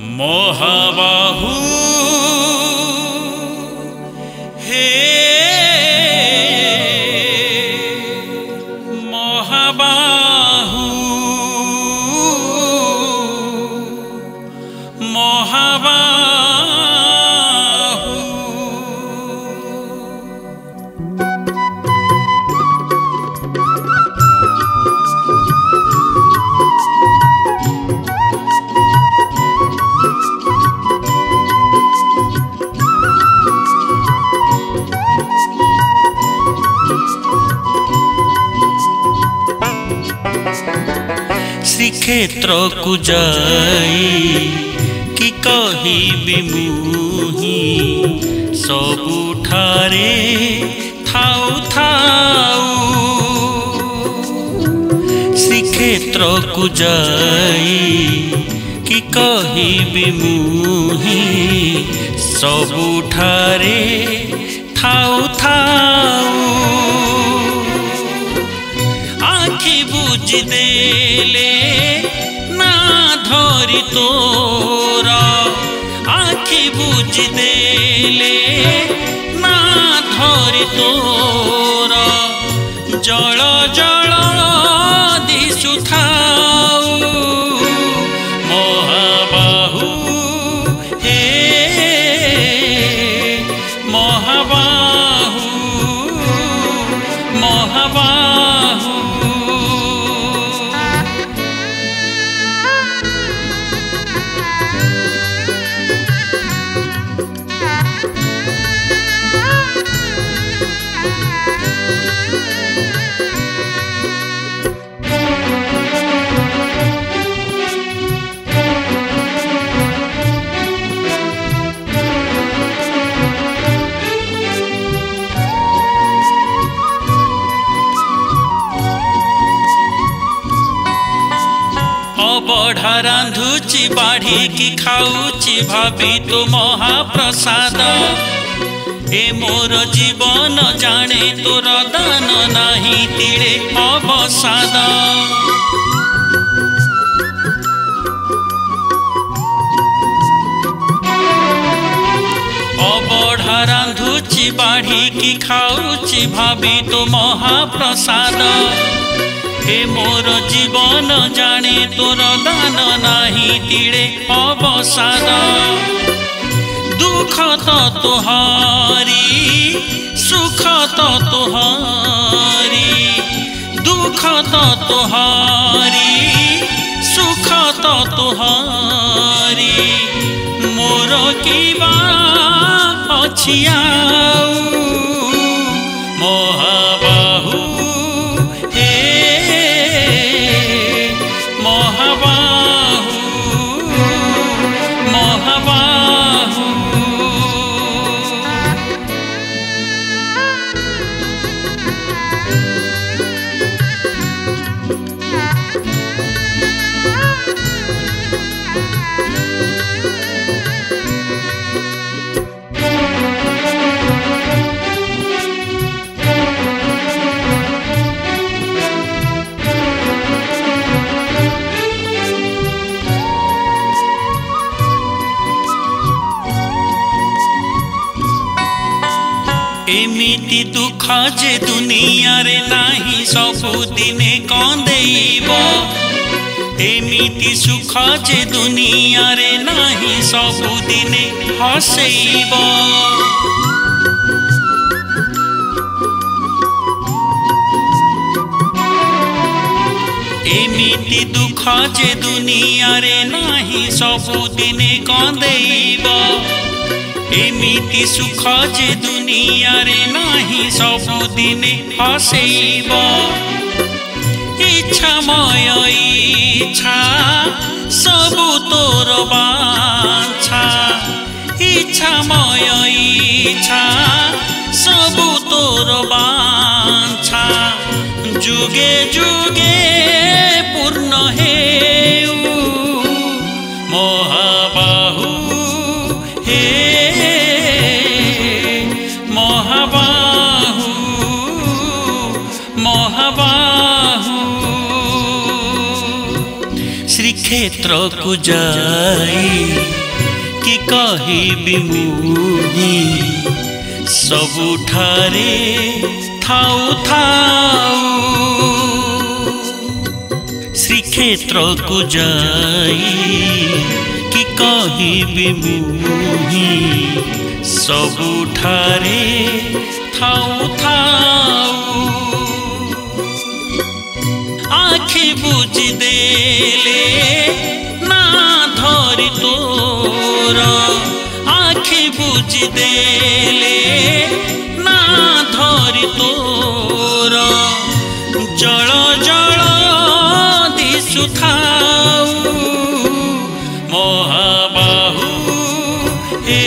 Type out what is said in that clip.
महाबाहु हे महाबाहु महाबाहु श्रीक्षेत्र को जाई कि कहिबि मुही सबुठारे थाउ थाउ। श्रीक्षेत्र को जाई कि कहिबि मुही सबुठारे थाउ थाउ। आखि बुझि देले ना धरि तोरा, आखि बुझि देले ना धरि तोरा। जल जल दिशुथाउ महाबाहु हे महाबाहु महाबाहु। अबढ़ा रांधुची बाढ़ी की खाऊची भाभी तो महाप्रसाद। ए मोर जीवन जाने तोर दान नाही तिड़े अवसाद। अबढ़ा रांधुची बाढ़ी की खाऊची भाभी तो महाप्रसाद। हे मोर जीवन जाने तोर दान नाही तिड़े अवसाद। दुख तो तोहारी सुख तो तोहारी, दुख तो तोहारी सुख तो तोहारी। मोर किबा अछि आउ महाबाहु महाबाहु महाबाहु। एमिति दुख जे दुनिया रे नाही सबुदिने कंदेइब। एमिति सुख जे दुनिया रे नाही सबुदिने हसेइब। एमिति दुख जे दुनिया रे नाही सबुदिने कंदेइब। एमिति सुख जे दुनिया रे नाही सबुदिने हसेइब। इच्छामय इच्छा सबु तोर बांछा। इच्छामय इच्छा सबु तोर बांछा। जुगे जुगे पूर्ण हेउ महाबाहु हे महाबाहु महाबाहु। श्रीक्षेत्र श्रीक्षेत्र को जाई कि कहिबि मुहि सबुठारे थाउ थाउ श्रीक्षेत्र को जाई कि कहिबि मुहि सबुठारे थाउ थाउ आखि बुझी देले ना धरी तोर आखि बुझी देले ना धरी तोर जल जल दिसुथाउ महाबाहु हे